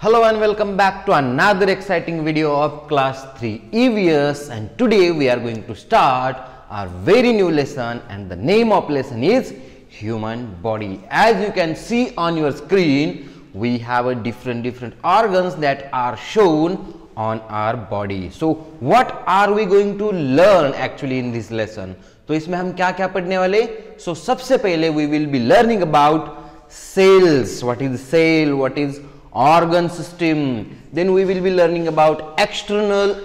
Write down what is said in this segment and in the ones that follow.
Hello and welcome back to another exciting video of class 3 EVS, and today we are going to start our very new lesson, and the name of lesson is human body. As you can see on your screen, we have a different organs that are shown on our body. So what are we going to learn actually in this lesson? तो इसमें हम क्या क्या पढ़ने वाले? So सबसे पहले we will be learning about cells. What is cell? What is organ system? Then we will be learning about external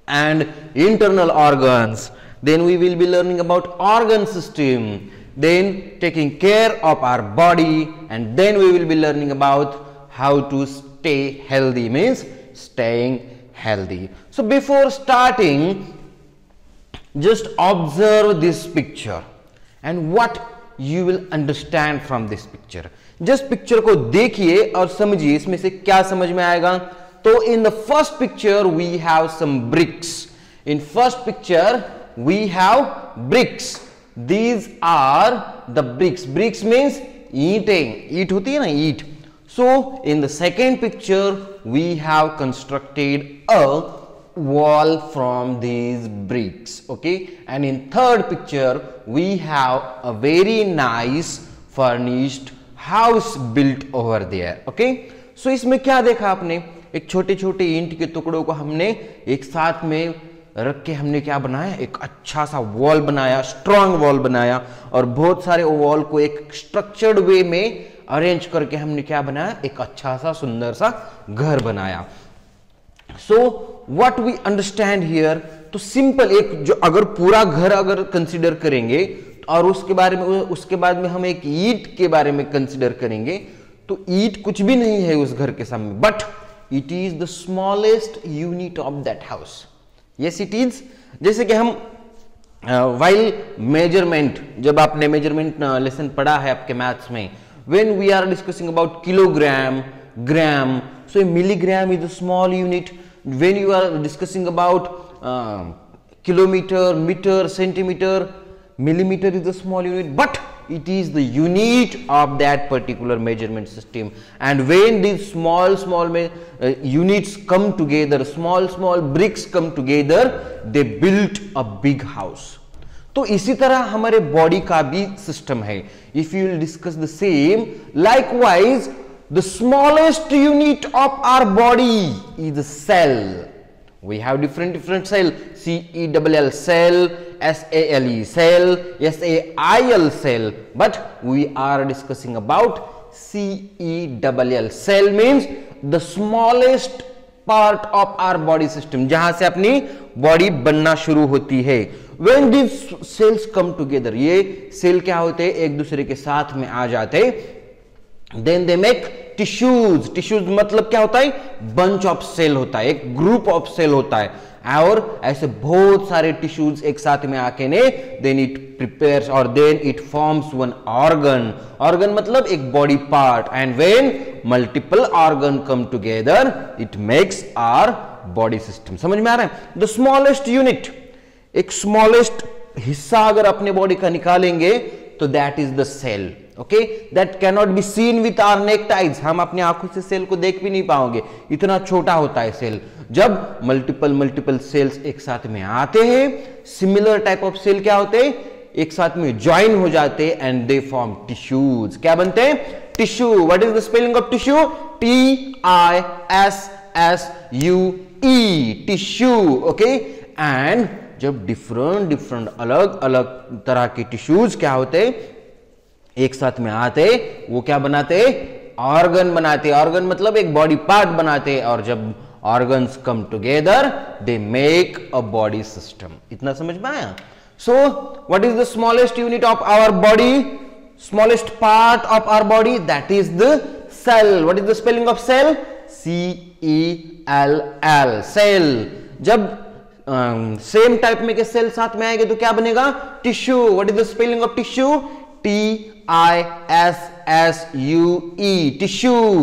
and internal organs. Then we will be learning about organ system, then taking care of our body, and then we will be learning about how to stay healthy, means staying healthy. So before starting, just observe this picture and what you will understand from this picture. Just picture को देखिए और समझिए इसमें से क्या समझ में आएगा. तो in the first picture we have some bricks. In first picture we have bricks. These are the bricks. Bricks means eating. ईट होती है ना, ईट. So in the second picture we have constructed a wall from these bricks, okay, and in third picture we have a very nice furnished house built over there, okay. So इसमें क्या देखा आपने? एक छोटे छोटे ईंट के टुकड़ों को हमने एक साथ में रख के हमने क्या बनाया? एक अच्छा सा वॉल बनाया, स्ट्रॉन्ग वॉल बनाया, और बहुत सारे वॉल को एक स्ट्रक्चर्ड वे में अरेंज करके हमने क्या बनाया? एक अच्छा सा सुंदर सा घर बनाया. So what we understand here, तो सिंपल एक जो अगर पूरा घर अगर कंसीडर करेंगे और उसके बाद में हम एक ईंट के बारे में कंसीडर करेंगे, तो ईंट कुछ भी नहीं है उस घर के सामने, but it is the smallest unit of that house. Yes it is. जैसे कि हम वाइल मेजरमेंट, जब आपने मेजरमेंट लेसन पढ़ा है आपके मैथ्स में, when we are discussing about kilogram, gram, so a milligram is a small unit. When you are discussing about kilometer, meter, centimeter, millimeter is a small unit, but it is the unit of that particular measurement system. And when these small units come together, small bricks come together, they built a big house. तो इसी तरह हमारे body का भी system है. If you will discuss the same, likewise the smallest unit of our body is a cell. We have different cell. C-E-L-L cell, S-A-L-E cell, S-A-I-L cell, but we are discussing about C-E-L-L cell, means the smallest part of our body system, जहां से अपनी body बनना शुरू होती है. When these cells come together, ये cell क्या होते हैं? एक दूसरे के साथ में आ जाते, then they make tissues. Tissues मतलब क्या होता है? bunch of cell होता है, एक group of cell होता है, और ऐसे बहुत सारे tissues एक साथ में आके ने then it prepares or then it forms one organ. Organ मतलब एक body part, and when multiple organ come together it makes our body system. समझ में आ रहा है? The smallest unit, एक smallest हिस्सा अगर अपने बॉडी का निकालेंगे तो that is the cell. Okay, that cannot be seen with our naked eyes. हम अपनी आंखों से सेल को देख भी नहीं पाओगे, इतना छोटा होता है सेल. जब मल्टीपल सेल्स एक साथ में आते हैं, सिमिलर टाइप ऑफ सेल क्या होते हैं? एक साथ में ज्वाइन हो जाते हैं, एंड दे फॉर्म टिश्यूज. क्या बनते हैं? Tissue. What is the spelling of tissue? T-I-S-S-U-E, tissue. Okay, and जब डिफरेंट अलग तरह के टिश्यूज क्या होते हैं एक साथ में आते, वो क्या बनाते? ऑर्गन बनाते. ऑर्गन मतलब एक बॉडी पार्ट बनाते, और जब organs come together they make a body system. इतना समझ में आया? So what is the smallest unit of our body, smallest part of our body? That is the cell. What is the spelling of cell? C-E-L-L cell. जब same type में के cell साथ में आएंगे तो क्या बनेगा? Tissue. What is the spelling of tissue? T-I-S-S-U-E, tissue.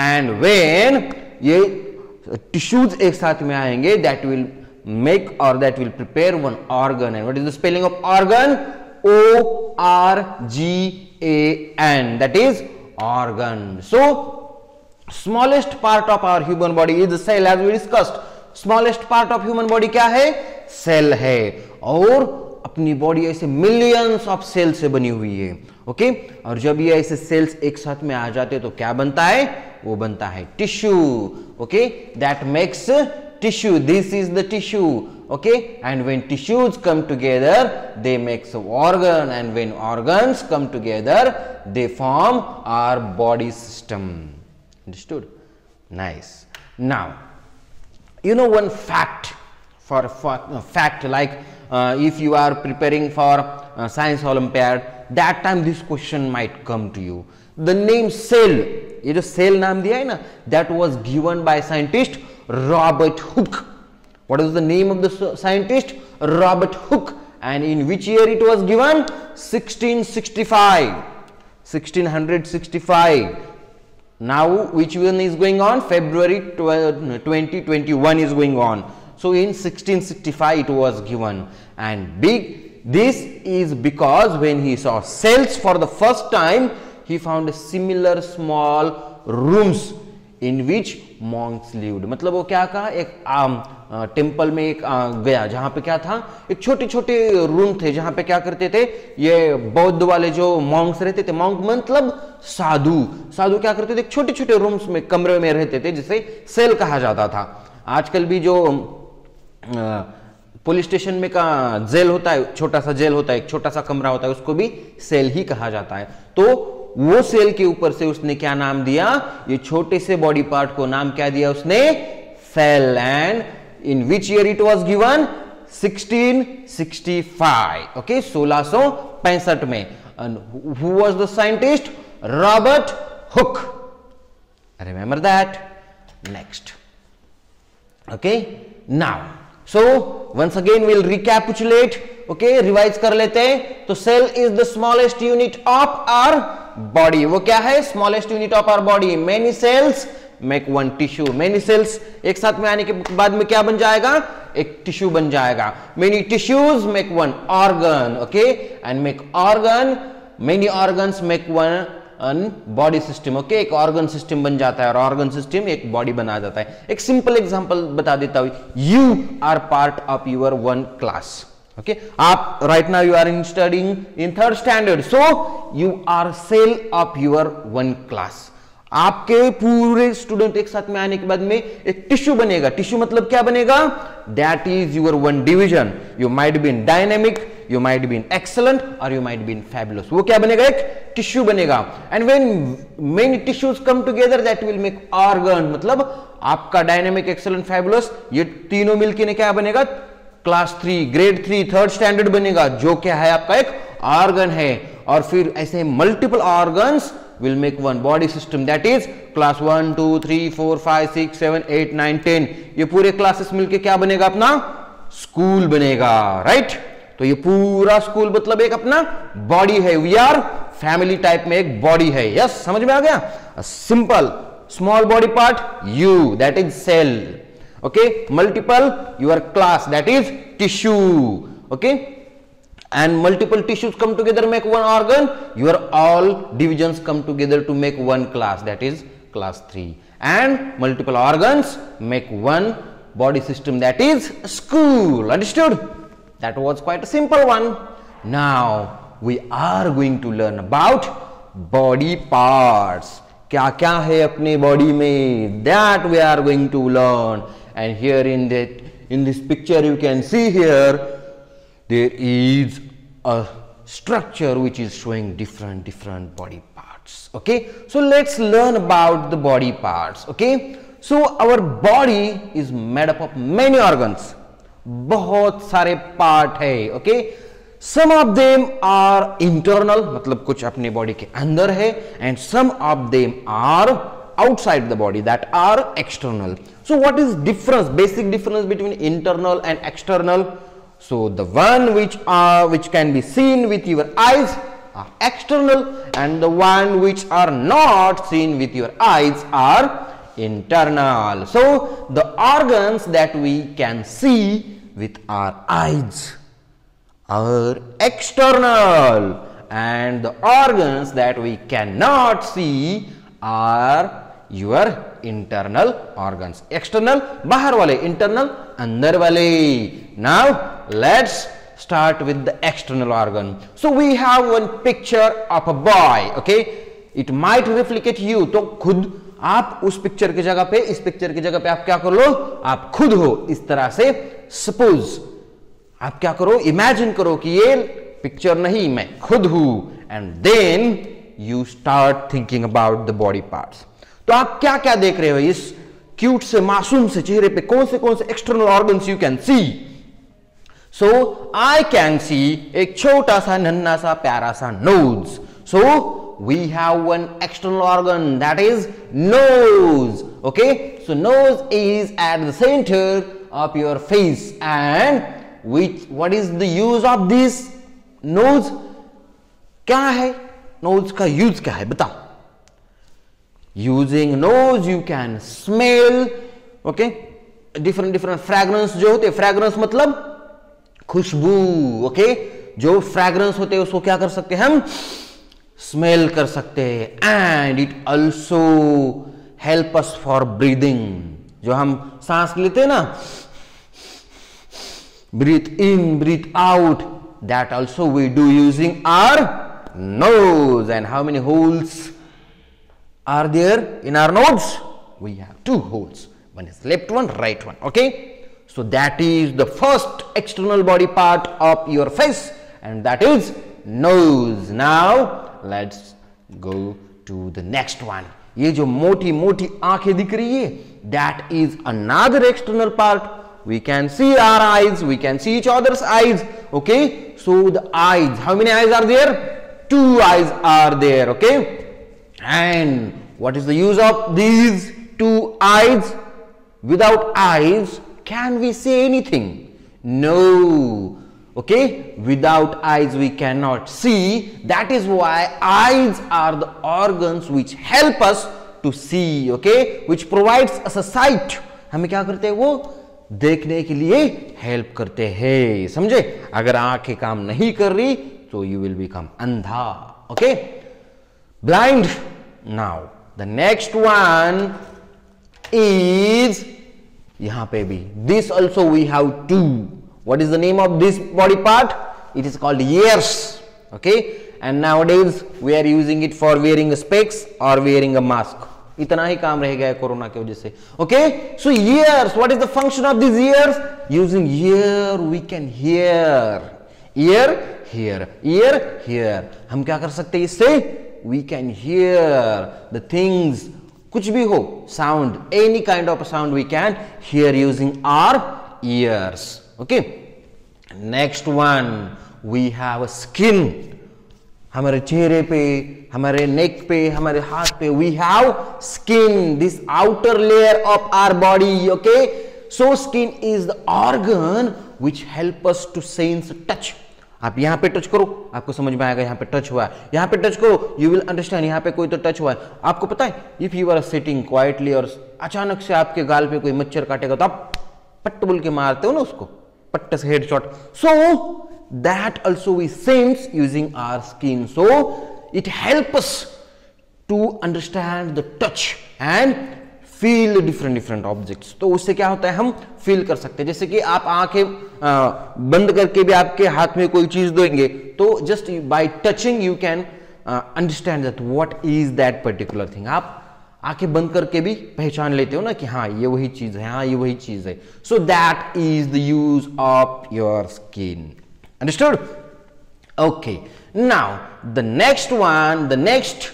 And when ये tissues एक साथ में आएंगे, that will make or that will prepare one organ. And what is the spelling of organ? O-R-G-A-N, that is organ. So smallest part of our human body is cell, as we discussed. Smallest part of human body क्या है? Cell है। और अपनी body ऐसे millions of cell से बनी हुई है, ओके। और जब ये ऐसे सेल्स एक साथ में आ जाते तो क्या बनता है? वो बनता है tissue, okay. That makes tissue, this is the tissue, okay, and when tissues come together they make organ, and when organs come together they form our body system. Understood? Nice. Now you know one fact, for fact, like if you are preparing for science olympiad, that time this question might come to you. The name cell, ये जो cell नाम दिया है ना, that was given by scientist Robert Hooke. What is the name of the scientist? Robert Hooke. And in which year it was given? 1665. 1665. Now which one is going on? February 2021 is going on. So in 1665 it was given. And this is because when he saw cells for the first time, he found a similar small rooms in which monks lived. मतलब वो क्या कहा, एक temple में एक गया जहां पे क्या था, एक छोटे छोटे रूम थे जहां पे क्या करते थे, ये बौद्ध वाले जो मॉन्क्स रहते थे, मॉन्क मतलब साधु, साधु क्या करते थे, छोटे छोटे रूम्स में, कमरे में रहते थे, जिसे सेल कहा जाता था। आजकल भी जो पुलिस स्टेशन में का जेल होता है, छोटा सा जेल होता है, एक छोटा सा कमरा होता है, उसको भी सेल ही कहा जाता है। तो वो सेल के ऊपर से उसने क्या नाम दिया, ये छोटे से बॉडी पार्ट को नाम क्या दिया उसने? Cell. And in which year it was given? 1665, okay, 1665 में। And who was the scientist? Robert Hooke. Remember that. Next, okay. Now so once again will recapitulate, okay, revise कर लेते हैं। तो cell is the smallest unit of our body. वो क्या है? Smallest unit of our body. Many cells make one tissue. Many cells एक साथ में आने के बाद में क्या बन जाएगा? एक टिश्यू बन जाएगा। Many tissues make one organ, okay, and make organ, many organs make one body system, okay. एक ऑर्गन सिस्टम बन जाता है और ऑर्गन सिस्टम एक बॉडी बना जाता है। एक सिंपल एग्जांपल बता देता हूं। You are part of your one class, okay, आप right now you are in studying in 3rd standard, so you are cell of your one class. आपके पूरे स्टूडेंट एक साथ में आने के बाद में एक टिश्यू बनेगा। टिश्यू मतलब क्या बनेगा? That is your one division. You might be in dynamic, you might be in excellent, और you might be in fabulous. वो क्या बनेगा? एक टिश्यू बनेगा। And when many tissues come together that will make organ. मतलब आपका dynamic, excellent, fabulous, ये तीनों मिलकर क्या बनेगा? क्लास 3, ग्रेड 3, 3rd स्टैंडर्ड बनेगा, जो क्या है? आपका एक ऑर्गन है। और फिर ऐसे multiple organs will make one body system, that is class 1 2 3 4 5 6 7 8 9 10। ये पूरे क्लासेस मिलके क्या बनेगा? अपना स्कूल बनेगा, राइट। तो ये पूरा स्कूल मतलब एक अपना बॉडी है। वी आर फैमिली टाइप में एक बॉडी है। यस, समझ में आ गया? Simple small body part you, that is cell, okay. Multiple your class, that is tissue, okay. And multiple tissues come together make one organ. Your all divisions come together to make one class, that is class 3. And multiple organs make one body system, that is school. Understood? That was quite a simple one. Now we are going to learn about body parts. क्या क्या है अपने body में, that we are going to learn. And here in this picture you can see here there is a structure which is showing different body parts, okay. So let's learn about the body parts, okay. So our body is made up of many organs, बहुत सारे part है, okay. Some of them are internal, मतलब कुछ अपने body के अंदर है, and some of them are outside the body, that are external. So what is difference, basic difference between internal and external? So the one which can be seen with your eyes are external, and the one which are not seen with your eyes are internal. So the organs that we can see with our eyes are external, and the organs that we cannot see are your internal organs. External बाहर वाले, internal अंदर वाले. Now let's start with the external organ. So we have one picture of a boy. Okay, it might replicate you. तो खुद आप उस picture की जगह पे, इस पिक्चर की जगह पे आप क्या कर लो, आप खुद हो. इस तरह से सपोज आप क्या करो, इमेजिन करो कि ये पिक्चर नहीं, मैं खुद हूं. And then you start thinking about the body parts. तो आप क्या क्या देख रहे हो इस क्यूट से मासूम से चेहरे पे, कौन से external organs you can see. So I can see एक छोटा सा नन्हा सा प्यारा सा नोज. सो we have one external organ, that is nose. Okay, so nose is at the center of your face. And what is the use of this nose? क्या है nose का यूज, क्या है बताओ. Using nose you can smell, okay, different fragrance जो होते, fragrance मतलब खुशबू. okay, जो fragrance होते हैं उसको क्या कर सकते हैं हम, स्मेल कर सकते हैं. And it also help us for breathing. जो हम सांस लेते हैं ना, breathe in breathe out, that also we do using our nose. And how many holes are there in our nose? We have 2 holes. One is left one, right one. Okay, so that is the first external body part of your face, and that is nose. Now let's go to the next one. ये जो मोटी मोटी आंखें दिख रही है, that is another external part. We can see our eyes, we can see each other's eyes. Okay, so the eyes, how many eyes are there? 2 eyes are there. Okay, and what is the use of these 2 eyes? Without eyes can we see anything? No. Okay, without eyes we cannot see. That is why eyes are the organs which help us to see. Okay, which provides us a sight. हमें क्या करते हैं, वो देखने के लिए help करते हैं. समझे? अगर आंखें काम नहीं कर रही तो you will become अंधा. Okay, blind. Now the next one is यहां पे भी, this also we have 2. What is the name of this body part? It is called ears. Okay, and nowadays we are using it for wearing a specs or wearing a mask. इतना ही काम रह गया है corona की वजह से. Okay, so ears, what is the function of these ears? Using ear we can hear. Ear, hear, ear, hear. हम क्या कर सकते हैं इससे? We can hear the things, कुछ भी हो, sound, any kind of sound we can hear using our ears. Okay, next one we have a skin. हमारे चेहरे पे, हमारे नेक पे, हमारे हाथ पे we have skin, this outer layer of our body. Okay, so skin is the organ which help us to sense touch. आप यहाँ पे टच करो, आपको समझ में आएगा यहाँ पे टच हुआ है. यहाँ पे टच करो, you will understand यहाँ पे कोई तो टच हुआ है. आपको पता है, if you are sitting quietly और अचानक से आपके गाल पे कोई मच्छर काटेगा तो आप पट्ट बोल के मारते हो ना उसको, पट्टे से headshot. So that also we sense using our skin. So it helps us to understand the touch and feel different objects. तो उससे क्या होता है, हम फील कर सकते हैं. जैसे कि आप आंखें बंद करके भी आपके हाथ में कोई चीज देंगे तो just by touching you can understand that what is that particular thing. आप आंखें बंद करके भी पहचान लेते हो ना कि हाँ ये वही चीज है, हाँ ये वही चीज है. So that is the use of your skin. Understood? Okay, now the next one, the next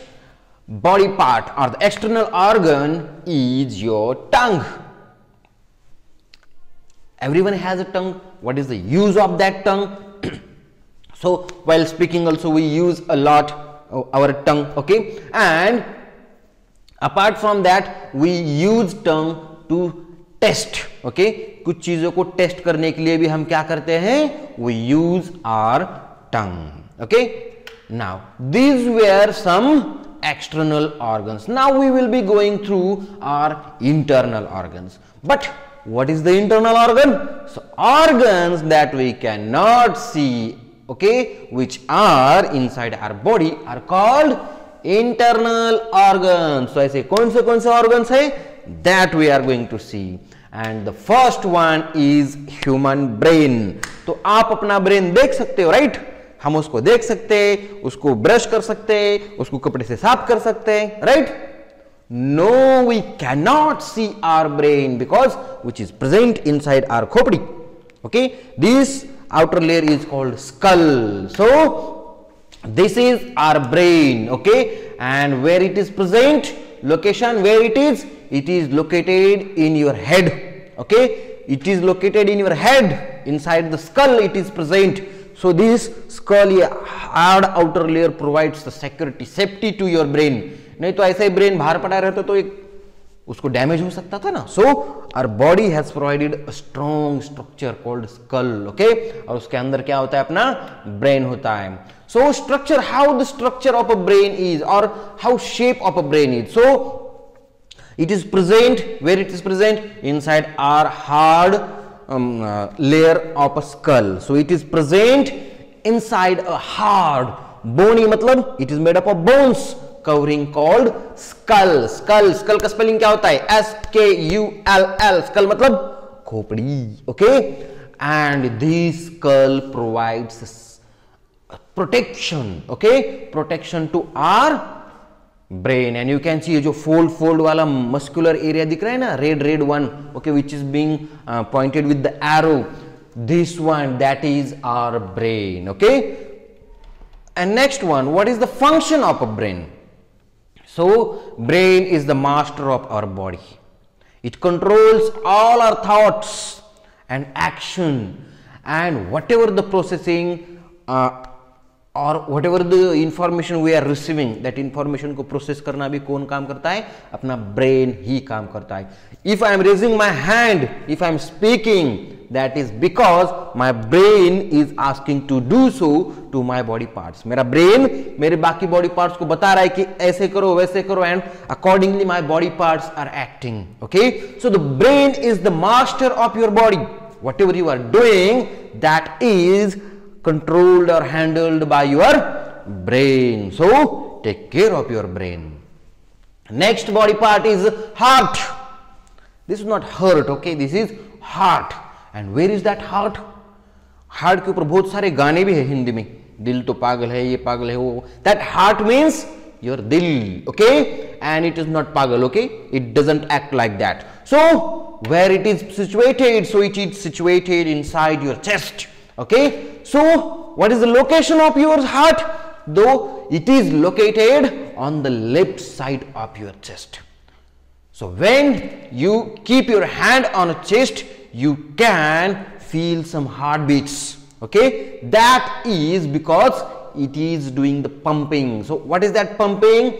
body part or the external organ is your tongue. Everyone has a tongue. What is the use of that tongue? So while speaking also we use a lot our tongue. Okay, and apart from that we use tongue to test. Okay, कुछ चीजों को test करने के लिए भी हम क्या करते हैं, we use our tongue. Okay, now these were some external organs. Now we will be going through our internal organs. But what is the internal organ? So organs that we cannot see, okay, which are inside our body are called internal organs. So ऐसे कौन से organs है? That we are going to see. And the first one is human brain. तो आप अपना brain देख सकते हो, राइट? हम उसको देख सकते हैं, उसको ब्रश कर सकते हैं, उसको कपड़े से साफ कर सकते हैं, right? No, we cannot see our brain because which is present inside our khopdi. Okay, this outer layer is called skull. So this is our brain. Okay, and where it is present, location where it is located in your head. Okay, it is located in your head, inside the skull it is present. So this skull hard outer layer provides the safety to your brain. नहीं तो ऐसे ही brain बाहर पड़ा रहता तो एक उसको damage हो सकता था ना. So our body has provided a strong structure called skull. Okay, और उसके अंदर क्या होता है? अपना ब्रेन होता है. So structure, how the structure of a brain is और how shape of a brain is. So it is present, where it is present? Inside our hard layer of a skull. So it is present inside a hard bony, मतलब it is made up of bones covering called skull. skull का spelling क्या होता है? SKULL. skull मतलब खोपड़ी. Okay, and this skull provides protection. Okay, protection to our brain. And you can see ये जो fold वाला muscular area दिख रहा है ना, red one, okay, which is being pointed with the arrow. This one, that is our brain. Okay, and next one, what is the function of a brain? So brain is the master of our body. It controls all our thoughts and action, and whatever the processing और whatever the information we are receiving, that information को process करना भी कौन काम करता है? अपना brain ही काम करता है. If I am raising my hand, if I am speaking, that is because my brain is asking to do so to my body parts. मेरा brain मेरे बाकी body parts को बता रहा है कि ऐसे करो वैसे करो, and accordingly my body parts are acting. Okay, so the brain is the master of your body. Whatever you are doing, that is controlled or handled by your brain. So take care of your brain. Next body part is heart. This is not heart, okay, this is heart. And where is that heart? Heart के ऊपर बहुत सारे गाने भी है हिंदी में. दिल तो पागल है, ये पागल है, वो. That heart means your dil. Okay, and it is not pagal. Okay, it doesn't act like that. So where it is situated? So it is situated inside your chest. Okay, so what is the location of your heart? Though it is located on the left side of your chest. So when you keep your hand on a chest, you can feel some heartbeats. Okay, that is because it is doing the pumping. So what is that pumping?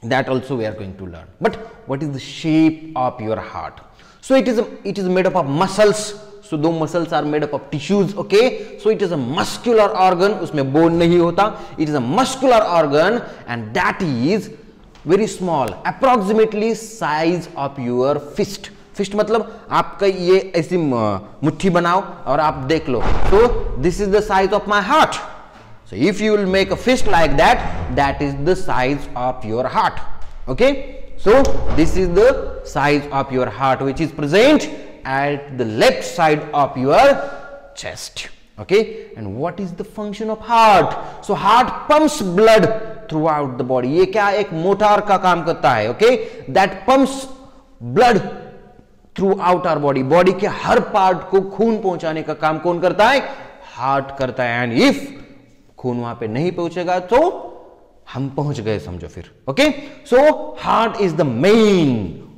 That also we are going to learn. But what is the shape of your heart? So it is made up of muscles. So those muscles are made up of tissues. Okay, so it is a muscular organ. उसमें bone नहीं होता. It is a muscular organ, and that is very small, approximately size of your fist. Fist मतलब आपका ये ऐसी मुट्ठी बनाओ और आप देख लो. So this is the size of my heart. So if you will make a fist like that, that is the size of your heart. Okay, so this is the size of your heart, which is present at the left side of your chest. Okay, and what is the function of heart? So heart pumps blood throughout the body. ये क्या एक motor का काम करता है. Okay, that pumps blood throughout our body. Body के हर part को खून पहुंचाने का काम कौन करता है? हार्ट करता है. And if खून वहां पे नहीं पहुंचेगा तो हम पहुंच गए समझो फिर. Okay, so heart is the main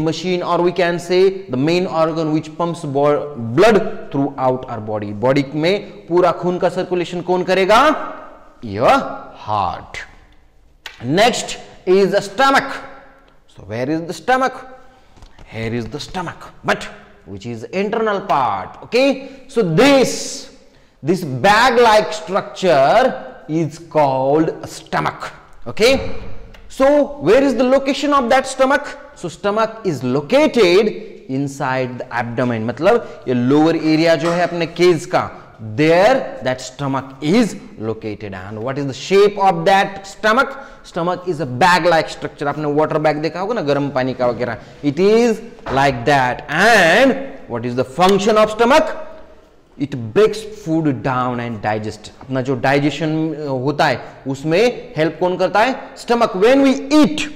machine, or we can say the main organ which pumps blood throughout our body. Body में पूरा खून का circulation कौन करेगा? Your heart. Next is the stomach. So where is the stomach? Here is the stomach, but which is internal part. Okay, so this bag like structure is called a stomach. Okay, so where is the location of that stomach? So stomach is located inside the abdomen. मतलब ये lower area जो है अपने cage का, there that stomach is located. And what is the shape of that stomach? Stomach is a bag like structure. आपने water bag देखा होगा ना, गर्म पानी का वगैरह. It is like that. And what is the function of stomach? It breaks food down and digest. अपना जो digestion होता है उसमें help कौन करता है? Stomach. When we eat,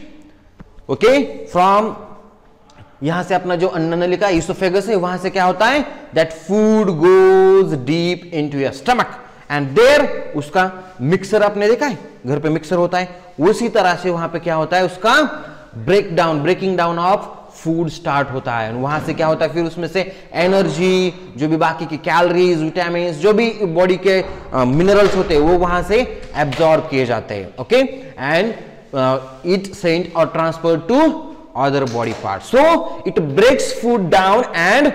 okay, from यहां से अपना जो अन्न नलिका इसोफेगस है, वहां से क्या होता है? That food goes deep into your stomach and there उसका मिक्सर आपने देखा है, घर पे मिक्सर होता है, उसी तरह से वहां पे क्या होता है? उसका breaking down of food start होता है. वहां से क्या होता है? फिर उसमें से एनर्जी, जो भी बाकी की कैलोरीज, विटामिन, जो भी बॉडी के मिनरल्स होते हैं वो वहां से एब्जॉर्ब किए जाते हैं. Okay, and it sent or transfer to other body parts. So it breaks food down and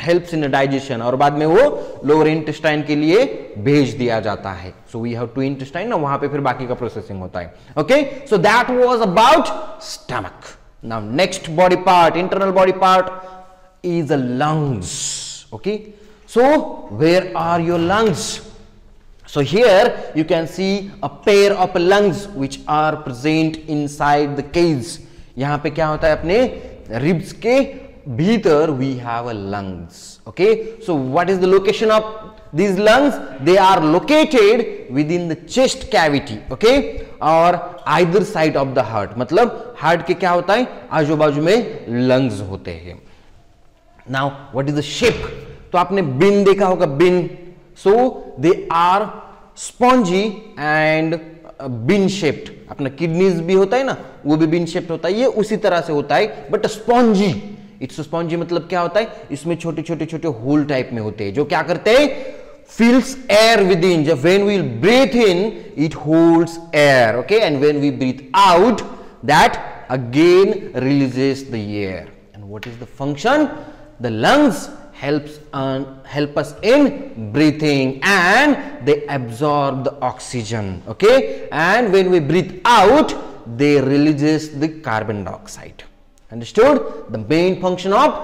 helps in the digestion. और बाद में वो lower intestine के लिए भेज दिया जाता है. So we have two intestine ना, वहां पे फिर बाकी का processing होता है. Okay, so that was about stomach. Now next body part, internal body part is the lungs. Okay, so where are your lungs? So here you can see a pair of lungs which are present inside the cage. यहां पे क्या होता है? अपने ribs के भीतर we have a lungs. Okay, so what is the location of these lungs? They are located within the chest cavity. Okay, और either side of the heart. मतलब हार्ट के क्या होता है? आजू बाजू में लंग्स होते हैं. Now what is the shape? तो आपने बिन देखा होगा, bean. So they are spongy and bean shaped. अपना किडनीज भी होता है ना, वो भी बिन शेप्ड होता है. ये उसी तरह से होता है बट स्पॉन्जी. इट्स स्पॉन्जी मतलब क्या होता है? इसमें छोटे छोटे छोटे होल टाइप में होते हैं जो क्या करते हैं? Fills air within. जब when we breathe in it holds air. Okay, and when we breathe out that again releases the air. And what is the function? The lungs help us in breathing and they absorb the oxygen. Okay, and when we breathe out they releases the carbon dioxide. Understood? The main function of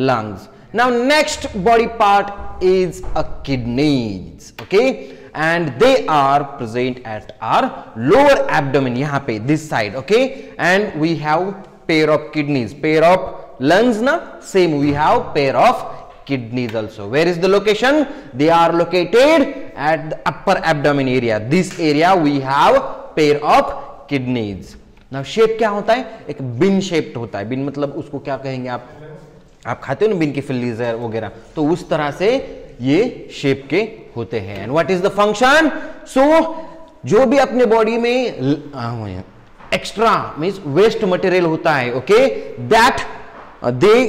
lungs. Now next body part is a kidneys. Okay, and they are present at our lower abdomen, yahan pe this side. Okay, and we have pair of kidneys. Pair of lungs na, same we have pair of kidneys also. Where is the location? They are located at the upper abdomen area. This area we have pair of kidneys. Now shape क्या होता है? एक बिन shaped होता है. बिन मतलब उसको क्या कहेंगे आप खाते हो ना बिन की फिल्लीज वगैरह, तो उस तरह से ये शेप के होते हैं. And what is the function? So जो भी अपने बॉडी में एक्स्ट्रा मींस वेस्ट मटेरियल होता है, okay, that they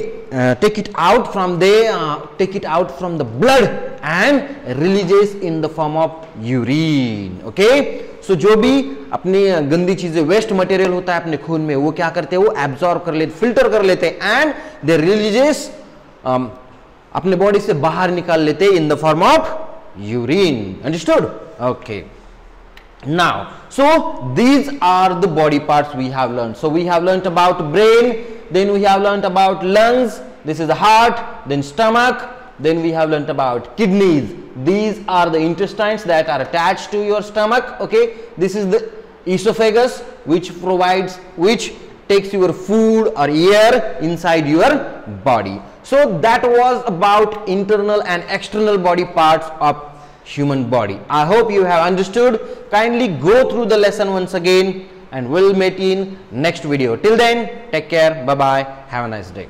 take it out from the blood and releases in the form of urine. Okay, so जो भी अपनी गंदी चीजें वेस्ट मटेरियल होता है अपने खून में, वो क्या करते हैं? वो एब्जॉर्ब कर लेते, फिल्टर कर लेते हैं एंड दे रिलीजेस अपने बॉडी से बाहर निकाल लेते हैं in the form of urine. Understood? Okay. Now, so these are the body parts we have learned. So we have learned about brain, then we have learned about lungs, this is the heart, then stomach, then we have learned about kidneys. These are the intestines that are attached to your stomach. Okay, this is the esophagus which takes your food or air inside your body. So that was about internal and external body parts of human body. I hope you have understood. Kindly go through the lesson once again and we'll meet in next video. Till then, take care. Bye bye. Have a nice day.